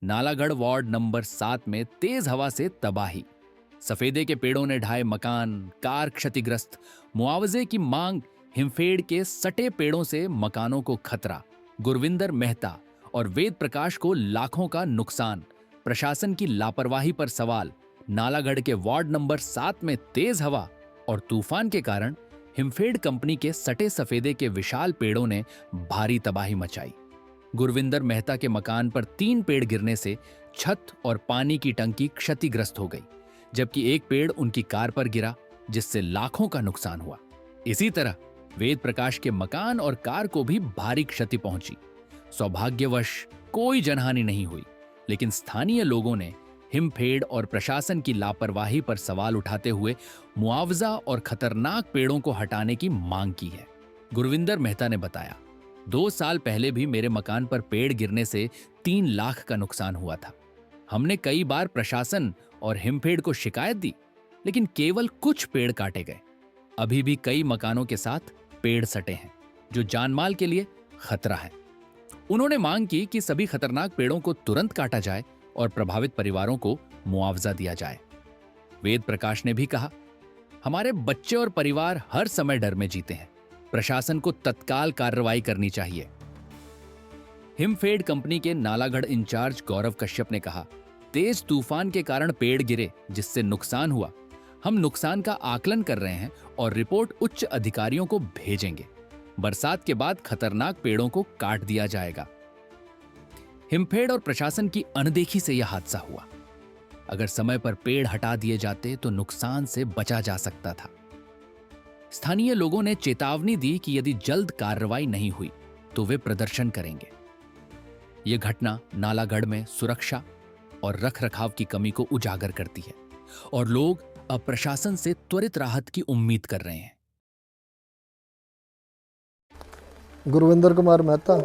Nalagarh ward number 7 में तेज हवा से तबाही, सफेदे के पेड़ों ने ढाए मकान, कार क्षतिग्रस्त, मुआवजे की मांग, हिमफेड़ के सटे पेड़ों से मकानों को खतरा, गुरविंदर मेहता और वेद प्रकाश को लाखों का नुकसान, प्रशासन की लापरवाही पर सवाल। नालागढ़ के वार्ड नंबर 7 में तेज हवा और तूफान के कारण हिमफेड कंपनी के सटे सफेदे के विशाल पेड़ों ने भारी तबाही मचाई। गुरविंदर मेहता के मकान पर 3 पेड़ गिरने से छत और पानी की टंकी क्षतिग्रस्त हो गई, जबकि एक पेड़ उनकी कार पर गिरा, जिससे लाखों का नुकसान हुआ। इसी तरह वेद प्रकाश के मकान और कार को भी भारी क्षति पहुंची। सौभाग्यवश कोई जनहानि नहीं हुई, लेकिन स्थानीय लोगों ने हिमफेड और प्रशासन की लापरवाही पर सवाल उठाते हुए मुआवजा और खतरनाक पेड़ों को हटाने की मांग की है। गुरविंदर मेहता ने बताया, 2 साल पहले भी मेरे मकान पर पेड़ गिरने से 3 लाख का नुकसान हुआ था। हमने कई बार प्रशासन और हिमफेड को शिकायत दी, लेकिन केवल कुछ पेड़ काटे गए। अभी भी कई मकानों के साथ पेड़ सटे हैं, जो जानमाल के लिए खतरा है। उन्होंने मांग की कि सभी खतरनाक पेड़ों को तुरंत काटा जाए और प्रभावित परिवारों को मुआवजा दिया जाए। वेद प्रकाश ने भी कहा, हमारे बच्चे और परिवार हर समय डर में जीते हैं। प्रशासन को तत्काल कार्रवाई करनी चाहिए। हिमफेड कंपनी के नालागढ़ इंचार्ज गौरव कश्यप ने कहा, तेज तूफान के कारण पेड़ गिरे, जिससे नुकसान हुआ। हम नुकसान का आकलन कर रहे हैं और रिपोर्ट उच्च अधिकारियों को भेजेंगे। बरसात के बाद खतरनाक पेड़ों को काट दिया जाएगा। हिमफेड और प्रशासन की अनदेखी से यह हादसा हुआ। अगर समय पर पेड़ हटा दिए जाते तो नुकसान से बचा जा सकता था। स्थानीय लोगों ने चेतावनी दी कि यदि जल्द कार्रवाई नहीं हुई तो वे प्रदर्शन करेंगे। यह घटना नालागढ़ में सुरक्षा और रखरखाव की कमी को उजागर करती है और लोग अब प्रशासन से त्वरित राहत की उम्मीद कर रहे हैं। Gurvinder Kumar Mehta,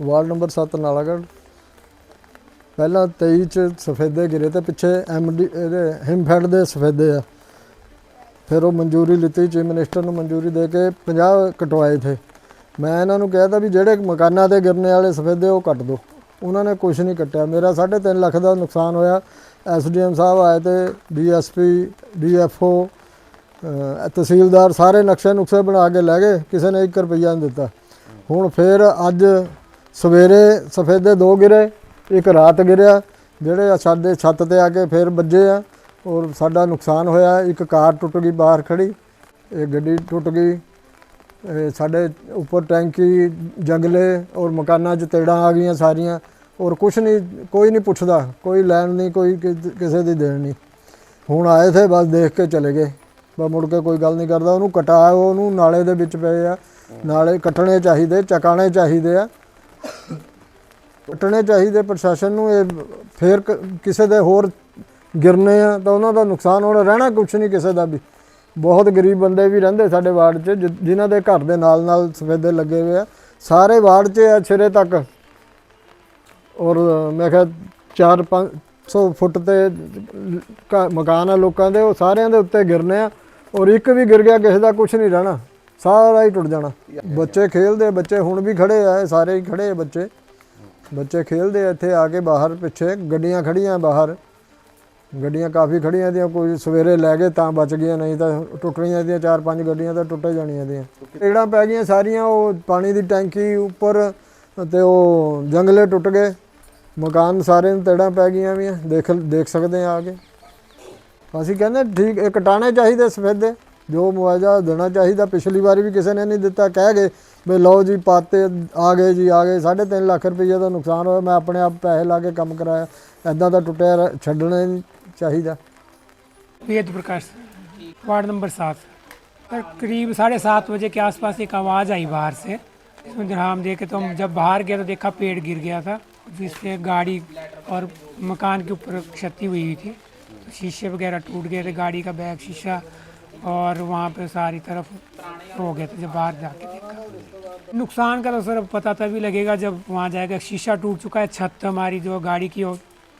ward number 7 Nalagarh. पहला 23 च सफेदे गिरे तो पिछे MD हिमफेड के सफेदे आ, फिर वो मंजूरी लीती, चीफ मिनिस्टर ने मंजूरी दे के 50 कटवाए थे। मैं इन्होंने कहा था भी जेडे मकाना ते गिरने वाले सफेदे वो कट दो, उन्होंने कुछ नहीं कट्टिया। मेरा 3.5 लाख का नुकसान होया। SDM साहब आए थे, DSP, DFO, तहसीलदार सारे नक्शे नुक्शे बना के लै गए, किसी ने 1 रुपया नहीं दिता। हुण फिर अज सवेरे सफेदे 2 गिरे, एक रात गिरिया, जेडे साडे छत ते आके फिर बजे आ और साडा नुकसान होया। एक कार टुट गई बाहर खड़ी, एक गड्डी टुट गई, साडे उपर टैंकी जंगले और मकाना च तेड़ा आ गई सारियां, और कुछ नहीं, कोई नहीं पुछदा, कोई लैन नहीं, कोई किसी की देन नहीं। हुण आए थे बस देख के चले गए, बस मुड़ के कोई गल नहीं करता। उन्होंने कटाया, उन्होंने नाले दे विच पे आ, नाले कट्टने चाहिए, चकाने चाहिए आ, कट्टने चाहिए प्रशासन नूं। ये फिर किसी दे होर गिरने आ तो उन्हों का नुकसान होना, रहना कुछ नहीं किसी का भी। बहुत गरीब बंदे भी रहिंदे साडे वार्ड च, जिन्हां दे घर दे नाल नाल सफेदे लगे हुए आ, सारे वार्ड च आ सिरे तक। और मैं कहा 400-500 फुट ते मकान आ लोगों के, वो सारिਆਂ ਦੇ उत्ते गिरने आ, और एक भी गिर गया किसी का कुछ नहीं रहना, सारा ही टुट जाना। बच्चे खेलते, बच्चे हुण भी खड़े आ, सारे ही खड़े बच्चे, बच्चे खेलते इत्थे आके बाहर, पिछे गड्डियां खड़ियां बाहर, गड्डियां काफ़ी खड़ियां थी, कोई सवेरे लै गए तां बच गई, नहीं तो टुटनियां थी 4-5 गड्डियां तो टुटे जानियां थी। पेड़ां पै गई सारियां, वो पानी की टैंकी उपर ते वो जंगले टुट गए, मकान सारे तेड़ां पै गई भी, देख सकते हैं आके। असीं कहंदे ठीक कटाने चाहिए सफेदे, जो मुआवजा देना चाहिए। पिछली बारी भी किसी ने नहीं दिता, कह गए भी लो जी पाते, आ गए जी आ गए। 3.5 लाख रुपये का नुकसान होया, मैं अपने आप पैसे ला के काम कराया। इदां दा टुटिया छड्डना नहीं चाहिए। वेद प्रकाश, वार्ड नंबर 7 पर करीब 7:30 बजे के आसपास एक आवाज़ आई बाहर से, जिसमें जहाँ हम देखे तो हम जब बाहर गए तो देखा पेड़ गिर गया था, जिससे गाड़ी और मकान के ऊपर क्षति हुई थी। तो शीशे वगैरह टूट गए थे, गाड़ी का बैक शीशा, और वहाँ पे सारी तरफ हो गया था। जब बाहर जाके देखा, नुकसान का तो सर पता तभी लगेगा जब वहाँ जाएगा। शीशा टूट चुका है, छत हमारी जो गाड़ी की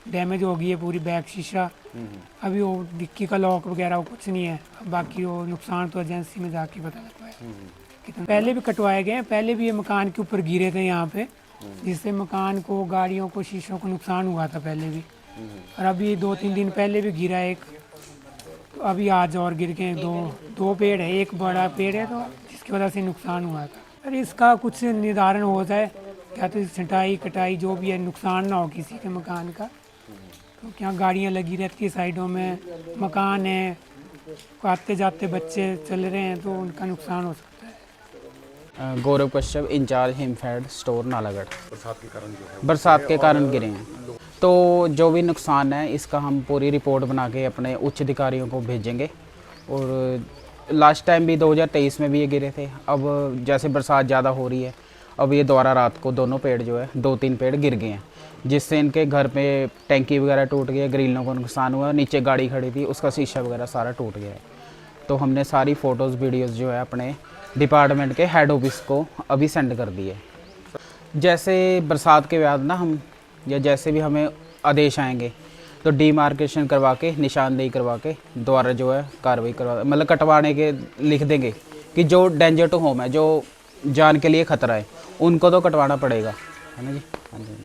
डैमेज हो गई है पूरी, बैक शीशा। अभी वो डिक्की का लॉक वगैरह वो कुछ नहीं है, बाकी वो नुकसान तो एजेंसी में जाके पता लग पाया। कितना पहले भी कटवाए गए हैं, पहले भी ये मकान के ऊपर गिरे थे यहाँ पे, जिससे मकान को, गाड़ियों को, शीशों को नुकसान हुआ था पहले भी। और अभी 2-3 दिन पहले भी गिरा एक, तो अभी आज और गिर गए दो पेड़ है, एक बड़ा पेड़ है तो जिसकी वजह से नुकसान हुआ था। अरे इसका कुछ निर्धारण हो जाए, क्या तो छंटाई कटाई जो भी है, नुकसान ना हो किसी के मकान का। तो क्या गाड़ियाँ लगी रहती है साइडों में, मकान है, आते जाते बच्चे चल रहे हैं तो उनका नुकसान हो सकता है। गौरव कश्यप, इंचार्ज हिमफेड स्टोर नालागढ़। बरसात के कारण गिरे हैं, तो जो भी नुकसान है इसका हम पूरी रिपोर्ट बना के अपने उच्च अधिकारियों को भेजेंगे। और लास्ट टाइम भी 2023 में भी ये गिरे थे। अब जैसे बरसात ज़्यादा हो रही है, अब ये दोबारा रात को दोनों पेड़ जो है 2-3 पेड़ गिर गए हैं, जिससे इनके घर पे टैंकी वगैरह टूट गई, ग्रिलों को नुकसान हुआ, नीचे गाड़ी खड़ी थी उसका शीशा वगैरह सारा टूट गया है। तो हमने सारी फ़ोटोज़ वीडियोज़ जो है अपने डिपार्टमेंट के हेड ऑफिस को अभी सेंड कर दिए। जैसे बरसात के बाद ना हम, या जैसे भी हमें आदेश आएंगे तो डीमार्केशन करवा के, निशानदेही करवा के दोबारा जो है कार्रवाई करवा, मतलब कटवाने के लिख देंगे कि जो डेंजर टू होम है, जो जान के लिए ख़तरा है, उनको तो कटवाना पड़ेगा, है ना जी। हाँ जी।